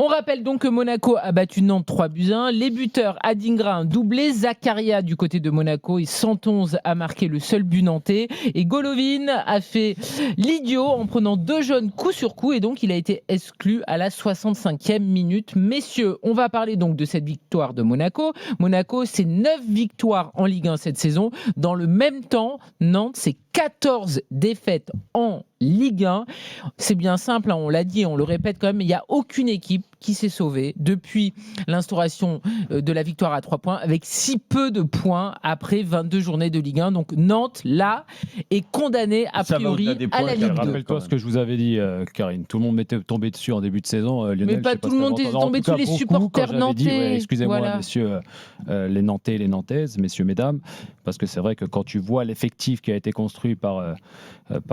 On rappelle donc que Monaco a battu Nantes 3-1. Les buteurs, Adingra un doublé, Zakaria du côté de Monaco et 111 a marqué le seul but nantais. Et Golovin a fait l'idiot en prenant 2 jaunes coup sur coup et donc il a été exclu à la 65e minute. Messieurs, on va parler donc de cette victoire de Monaco. Monaco, c'est 9 victoires en Ligue 1 cette saison. Dans le même temps, Nantes, c'est 14 défaites en Ligue 1. C'est bien simple, hein, on l'a dit, on le répète quand même, il n'y a aucune équipe qui s'est sauvée depuis l'instauration de la victoire à 3 points avec si peu de points après 22 journées de Ligue 1. Donc Nantes, là, est condamné a priori à la Ligue 2. Rappelle-toi ce que je vous avais dit, Karine. Tout le monde m'était tombé dessus en début de saison. Lionel, mais pas tout le monde est tombé dessus, les supporters nantais. Excusez-moi, voilà. Messieurs, les Nantais, les Nantaises, messieurs, mesdames, parce que c'est vrai que quand tu vois l'effectif qui a été construit par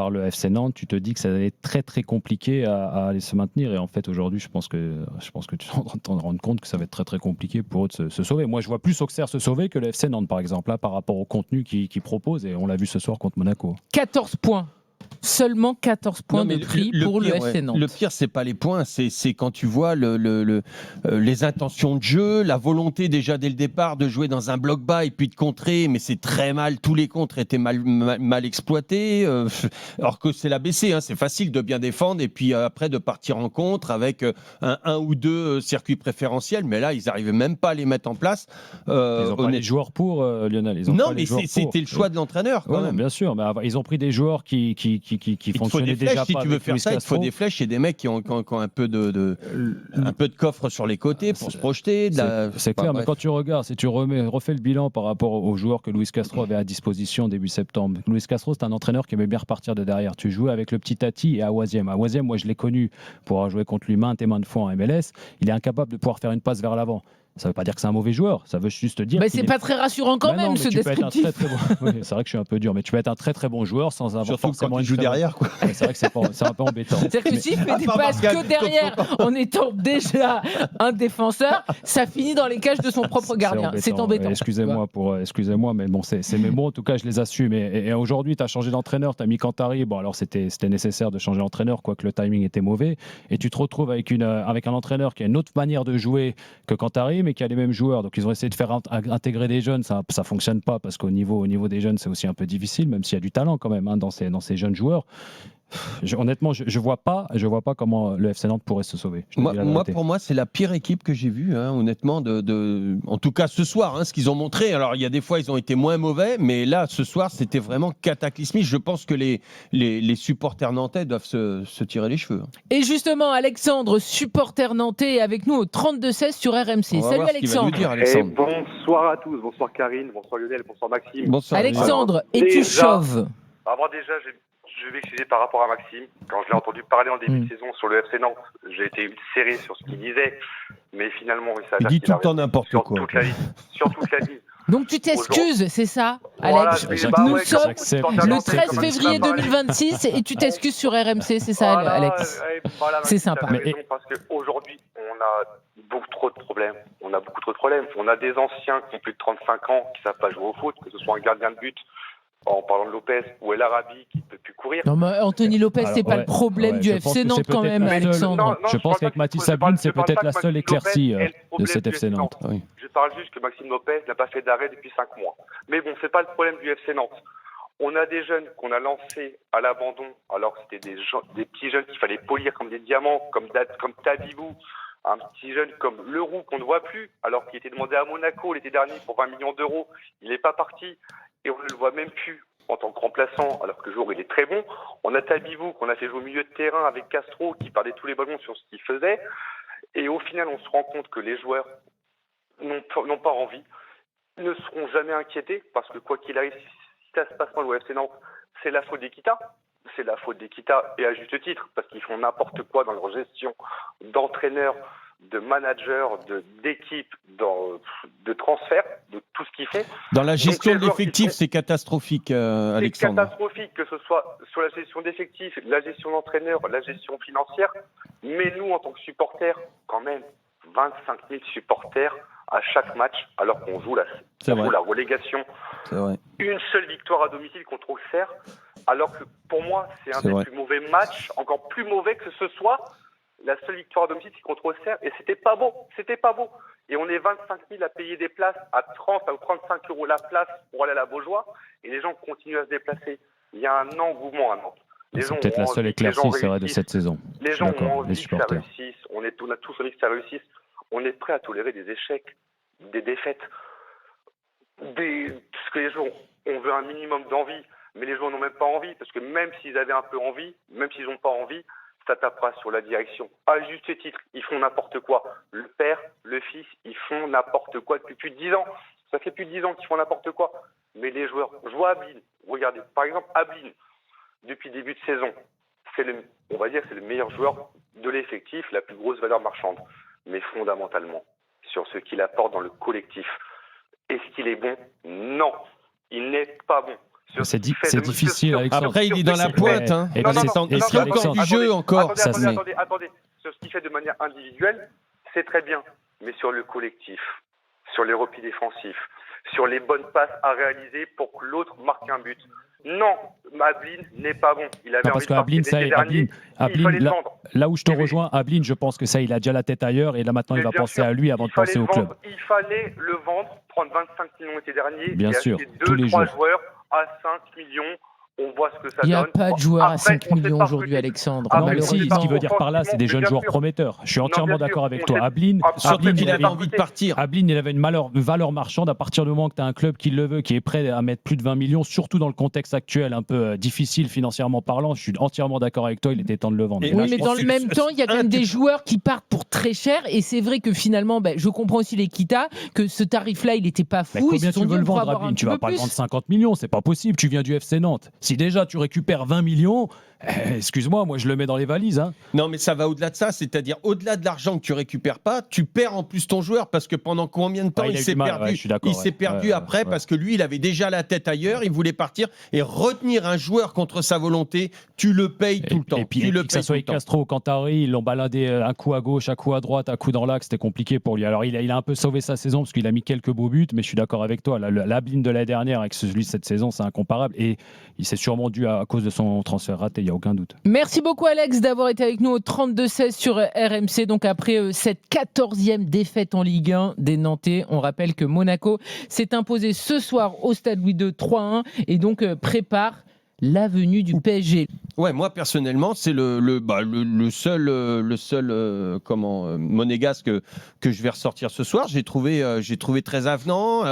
le FC Nantes, tu te dis que ça va être très très compliqué à aller se maintenir. Et en fait, aujourd'hui, je pense que tu t'en rends compte que ça va être très très compliqué pour eux de se sauver. Moi, je vois plus Auxerre se sauver que le FC Nantes, par exemple, là, par rapport au contenu qu'ils proposent. Et on l'a vu ce soir contre Monaco. 14 points. Seulement 14 points de prix pour le FC Nantes. Le pire, c'est pas les points, c'est quand tu vois les intentions de jeu, la volonté déjà dès le départ de jouer dans un bloc bas et puis de contrer, mais c'est très mal, tous les contres étaient mal exploités, alors que c'est l'ABC, hein, c'est facile de bien défendre et puis après de partir en contre avec un ou deux circuits préférentiels, mais là, ils n'arrivaient même pas à les mettre en place. Ils n'ont pas les joueurs pour, Lionel. Non, mais c'était le choix de l'entraîneur quand même. Bien sûr, mais ils ont pris des joueurs qui fonctionnaient déjà si pas. Si tu veux faire ça, il faut des flèches et des mecs qui ont un peu de coffre sur les côtés pour se projeter. C'est clair, mais quand tu regardes, si tu refais le bilan par rapport aux joueurs que Luis Castro avait à disposition début septembre, Luis Castro, c'est un entraîneur qui aimait bien repartir de derrière. Tu jouais avec le petit Tati et Awaziem. Awaziem, moi je l'ai connu pour avoir joué contre lui maintes et maintes fois en MLS. Il est incapable de pouvoir faire une passe vers l'avant. Ça ne veut pas dire que c'est un mauvais joueur, ça veut juste dire. Mais c'est pas très rassurant quand même, ce descriptif. Oui, c'est vrai que je suis un peu dur, mais tu peux être un très très bon joueur sans avoir surtout forcément quand tu joues derrière, quoi. Ouais, c'est vrai que c'est un peu embêtant. C'est-à-dire que s'il fait des passes que derrière, en étant déjà un défenseur, ça finit dans les cages de son propre gardien. C'est embêtant. Excusez-moi, mais bon, c'est mes mots. En tout cas, je les assume. Et aujourd'hui, tu as changé d'entraîneur, tu as mis Cantari. Bon, alors c'était nécessaire de changer d'entraîneur, quoique le timing était mauvais. Et tu te retrouves avec un entraîneur qui a une autre manière de jouer que Cantari, mais qui a les mêmes joueurs. Donc ils ont essayé de faire intégrer des jeunes, ça fonctionne pas parce qu'au niveau des jeunes c'est aussi un peu difficile, même s'il y a du talent quand même dans ces jeunes joueurs. Honnêtement, je vois pas comment le FC Nantes pourrait se sauver. Pour moi, c'est la pire équipe que j'ai vue, hein, honnêtement. En tout cas, ce soir, hein, ce qu'ils ont montré. Alors, il y a des fois, ils ont été moins mauvais, mais là, ce soir, c'était vraiment cataclysmique. Je pense que les supporters nantais doivent se tirer les cheveux. Et justement, Alexandre, supporter nantais, est avec nous au 32-16 sur RMC. Salut Alexandre. Bonsoir à tous. Bonsoir Karine, bonsoir Lionel, bonsoir Maxime. Bonsoir. Alexandre, es-tu chauve? Déjà, je vais excuser par rapport à Maxime. Quand je l'ai entendu parler en début de saison sur le FC Nantes, j'ai été serré sur ce qu'il disait. Mais finalement, il dit tout le temps n'importe quoi. Sur toute la ligne. Donc tu t'excuses, c'est ça, Alex? Nous sommes le 13 février 2026 et tu t'excuses sur RMC, c'est ça, Alex? C'est sympa. Parce qu'aujourd'hui, on a beaucoup trop de problèmes. On a des anciens qui ont plus de 35 ans qui ne savent pas jouer au foot, que ce soit un gardien de but, en parlant de Lopez, ou El Arabi qui ne peut plus courir. Non, mais Anthony Lopez, c'est pas le problème du FC Nantes quand même, Alexandre. Je pense qu'avec Mathis Sablin, c'est peut-être la seule éclaircie de cet FC Nantes. Oui. Je parle juste que Maxime Lopez n'a pas fait d'arrêt depuis 5 mois. Mais bon, c'est pas le problème du FC Nantes. On a des jeunes qu'on a lancés à l'abandon, alors que c'était des petits jeunes qu'il fallait polir comme des diamants, comme Tabibou, un petit jeune comme Leroux qu'on ne voit plus, alors qu'il était demandé à Monaco l'été dernier pour 20 millions d'euros. Il n'est pas parti. Et on ne le voit même plus en tant que remplaçant, alors que le jour il est très bon. On a Tabibou qu'on a fait jouer au milieu de terrain avec Castro qui perdait tous les ballons sur ce qu'il faisait. Et au final, on se rend compte que les joueurs n'ont pas envie, ne seront jamais inquiétés, parce que quoi qu'il arrive, si ça se passe mal au FC Nantes, c'est la faute d'Equita. C'est la faute d'Equita, et à juste titre, parce qu'ils font n'importe quoi dans leur gestion d'entraîneurs, de managers, d'équipes, de transferts, de tout ce qu'ils font. Dans la gestion de l'effectif, c'est catastrophique, Alexandre. C'est catastrophique, que ce soit sur la gestion d'effectifs, la gestion d'entraîneurs, la gestion financière. Mais nous, en tant que supporters, quand même, 25 000 supporters à chaque match, alors qu'on joue la relégation. C'est vrai. Une seule victoire à domicile contre Auxerre, alors que pour moi, c'est un des plus mauvais matchs, encore plus mauvais que ce soit La seule victoire à domicile, c'est contre Auxerre, et c'était pas beau. Et on est 25 000 à payer des places à 30 ou 35 € la place pour aller à la Beaujoire, et les gens continuent à se déplacer. Il y a un engouement à Nantes. C'est peut-être la seule éclaircie, c'est vrai, de cette saison. Les gens ont envie les que ça supporters. réussisse. On a tous envie que ça réussisse. On est prêt à tolérer des échecs, des défaites, parce que les gens, on veut un minimum d'envie, mais les gens n'ont même pas envie, parce que même s'ils avaient un peu envie, même s'ils n'ont pas envie, ça tapera sur la direction. À juste titre, ils font n'importe quoi. Le père, le fils, ils font n'importe quoi depuis plus de 10 ans. Ça fait plus de 10 ans qu'ils font n'importe quoi. Mais les joueurs, je vois Ablin. Regardez, par exemple, Ablin, depuis le début de saison, on va dire que c'est le meilleur joueur de l'effectif, la plus grosse valeur marchande. Mais fondamentalement, sur ce qu'il apporte dans le collectif, est-ce qu'il est bon? Non, il n'est pas bon. C'est difficile, Alexandre. Après, il est dans la pointe. Hein. Et Non, puis non, c'est- c'est encore du jeu encore. Attendez. Sur ce qu'il fait de manière individuelle, c'est très bien. Mais sur le collectif, sur les replis défensifs, sur les bonnes passes à réaliser pour que l'autre marque un but. Non, Ablin n'est pas bon. Il avait Non, parce envie de partir qu'Ablin, l'été dernier, il fallait le vendre. là où je te rejoins, Ablin, je pense que ça, il a déjà la tête ailleurs et là maintenant il va bien penser sûr, à lui avant de penser au club. Il fallait le vendre, prendre 25 millions l'été dernier, Bien et sûr, acheter tous les 2-3 jours. joueurs à 5 millions. On voit ce que ça Il n'y a donne. pas de joueurs à Après, 5 on sait millions pas aujourd'hui, recruter. Alexandre. Ah, Non, mais Malheureusement. si, ce qu'il veut dire par là, c'est des jeunes bien joueurs sûr. prometteurs. Je suis entièrement bien sûr, d'accord avec on toi. sait- Ablin, Surtout Après, qu'il on avait sait envie de partir. Ablin, il avait une valeur marchande à partir du moment que tu as un club qui le veut, qui est prêt à mettre plus de 20 millions, surtout dans le contexte actuel un peu difficile financièrement parlant. Je suis entièrement d'accord avec toi, il était temps de le vendre. Et Et là, Oui, je mais pense dans que- le même temps, il y a quand même des joueurs qui partent pour très cher. Et c'est vrai que finalement, je comprends aussi les Kita, que ce tarif-là, il n'était pas Mais fou. Ils combien se sont tu dit, veux le on pourra vendre, avoir un Ablin? petit Tu vas peu pas le plus. vendre 50 millions, c'est pas possible. Tu viens du FC Nantes. Si déjà tu récupères 20 millions, excuse-moi, moi je le mets dans les valises. Hein. Non, mais ça va au-delà de ça, c'est-à-dire au-delà de l'argent que tu récupères pas, tu perds en plus ton joueur parce que pendant combien de temps Ah, il a il eu s'est du mal, perdu. ouais, je suis d'accord, Il s'est ouais. perdu Ouais, après ouais. parce que lui, il avait déjà la tête ailleurs, il voulait partir et retenir un joueur contre sa volonté, tu le payes tout le temps. Et puis, tu le que ça payes soit tout le temps. Castro ou Cantari, ils l'ont baladé un coup à gauche, un coup à droite, un coup dans l'axe, c'était compliqué pour lui. Alors il a un peu sauvé sa saison parce qu'il a mis quelques beaux buts, mais je suis d'accord avec toi. L'Ablin de l'année dernière avec celui de cette saison, c'est incomparable et il s'est sûrement dû à cause de son transfert raté, il n'y a aucun doute. Merci beaucoup, Alex, d'avoir été avec nous au 32-16 sur RMC. Donc, après cette 14e défaite en Ligue 1 des Nantais, on rappelle que Monaco s'est imposé ce soir au Stade Louis II 3-1 et donc prépare la venue du PSG. Ouais, moi personnellement, c'est le seul monégasque que je vais ressortir ce soir. J'ai trouvé très avenant.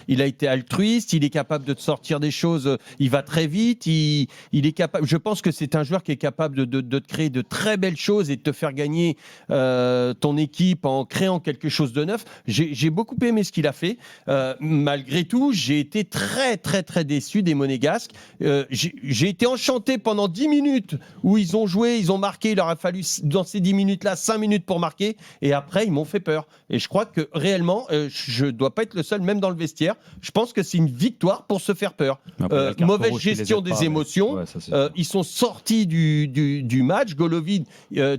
Il a été altruiste. Il est capable de te sortir des choses. Il va très vite. Il est capable. Je pense que c'est un joueur qui est capable de te créer de très belles choses et de te faire gagner ton équipe en créant quelque chose de neuf. J'ai beaucoup aimé ce qu'il a fait. Malgré tout, j'ai été très très très déçu des monégasques. J'ai été enchanté pendant 10 minutes où ils ont joué, ils ont marqué. Il leur a fallu, dans ces 10 minutes-là, 5 minutes pour marquer. Et après, ils m'ont fait peur. Et je crois que réellement, je ne dois pas être le seul, même dans le vestiaire. Je pense que c'est une victoire pour se faire peur. Après, la carte Mauvaise rouge qui les gestion aide des pas, mais- émotions. Ouais, ça, c'est sûr. Ils sont sortis du match. Golovin,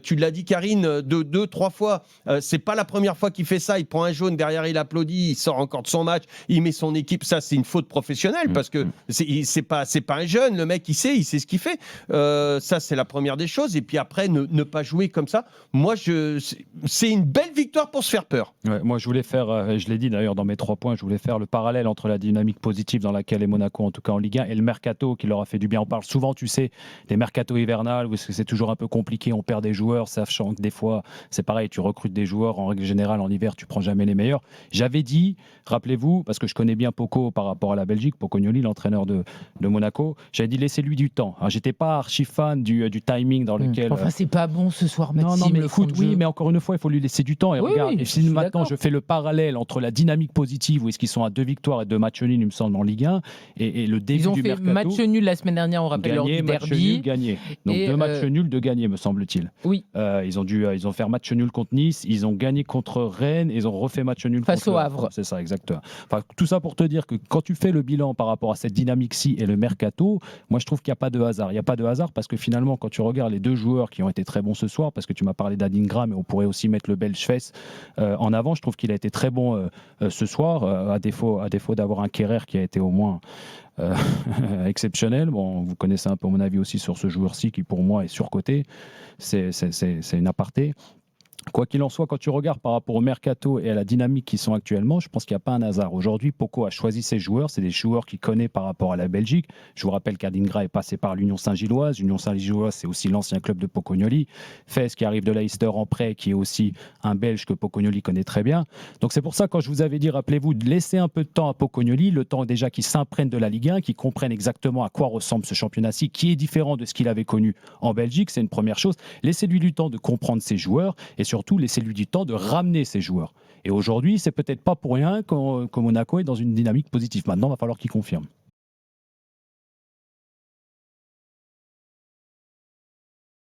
tu l'as dit, Karine, deux, trois fois. C'est pas la première fois qu'il fait ça. Il prend un jaune, derrière il applaudit, il sort encore de son match, il met son équipe. Ça, c'est une faute professionnelle parce que c'est pas un jeune. Le mec, il sait ce qu'il fait. Ça, c'est la première des choses. Et puis après, ne pas jouer comme ça. Moi, c'est une belle victoire pour se faire peur. Ouais, moi, je voulais faire, je l'ai dit d'ailleurs dans mes 3 points, je voulais faire le parallèle entre la dynamique positive dans laquelle est Monaco, en tout cas en Ligue 1, et le mercato qui leur a fait du bien. On parle souvent, tu sais, des mercatos hivernales où c'est toujours un peu compliqué, on perd des joueurs, sachant que des fois, c'est pareil, tu recrutes des joueurs, en règle générale, en hiver, tu prends jamais les meilleurs. J'avais dit, rappelez-vous, parce que je connais bien Poco par rapport à la Belgique, Pocognoli, l'entraîneur de Monaco, j'avais dit laissez-lui du temps. Alors, j'étais pas archi fan du timing dans lequel... Enfin, c'est pas bon ce soir, Maxime. Non, mais le le foot, fond de oui, jeu. mais encore une fois, il faut lui laisser du temps. Et Oui, regarde, oui, et je si suis maintenant d'accord. je fais le parallèle entre la dynamique positive, où est-ce qu'ils sont à 2 victoires et 2 matchs nuls, il me semble, en Ligue 1, et le début Ils ont du fait mercato. match nul la semaine dernière, on rappelle, lors Gagné, du match derby. nul, gagné. Donc Et, 2 matchs nuls, 2 gagnés, me semble-t-il. Oui. Ils ont fait match nul contre Nice, ils ont gagné contre Rennes, ils ont refait match nul Face contre au le Havre. C'est ça, exactement. Enfin, tout ça pour te dire que quand tu fais le bilan par rapport à cette dynamique-ci et le mercato, Moi, je trouve qu'il n'y a pas de hasard. Il n'y a pas de hasard parce que finalement, quand tu regardes les deux joueurs qui ont été très bons ce soir, parce que tu m'as parlé d'Adingra, mais on pourrait aussi mettre le Belge Fess en avant. Je trouve qu'il a été très bon ce soir, à défaut d'avoir un Kerrer qui a été au moins exceptionnel. Bon, vous connaissez un peu mon avis aussi sur ce joueur-ci qui, pour moi, est surcoté. C'est une aparté. Quoi qu'il en soit, quand tu regardes par rapport au mercato et à la dynamique qui sont actuellement, je pense qu'il n'y a pas un hasard. Aujourd'hui, Poko a choisi ses joueurs. C'est des joueurs qu'il connaît par rapport à la Belgique. Je vous rappelle qu'Adingra est passé par l'Union Saint-Gilloise. L'Union Saint-Gilloise, c'est aussi l'ancien club de Pocognoli. Fess, qui arrive de Leicester en prêt, qui est aussi un Belge que Pocognoli connaît très bien. Donc c'est pour ça, quand je vous avais dit, rappelez-vous, de laisser un peu de temps à Pocognoli, le temps déjà qu'il s'imprègne de la Ligue 1, qu'il comprenne exactement à quoi ressemble ce championnat-ci, qui est différent de ce qu'il avait connu en Belgique. C'est une première chose. Laissez-lui du temps de comprendre ses joueurs et surtout, laissez-lui du temps de ramener ses joueurs. Et aujourd'hui, c'est peut-être pas pour rien que Monaco est dans une dynamique positive. Maintenant, il va falloir qu'il confirme.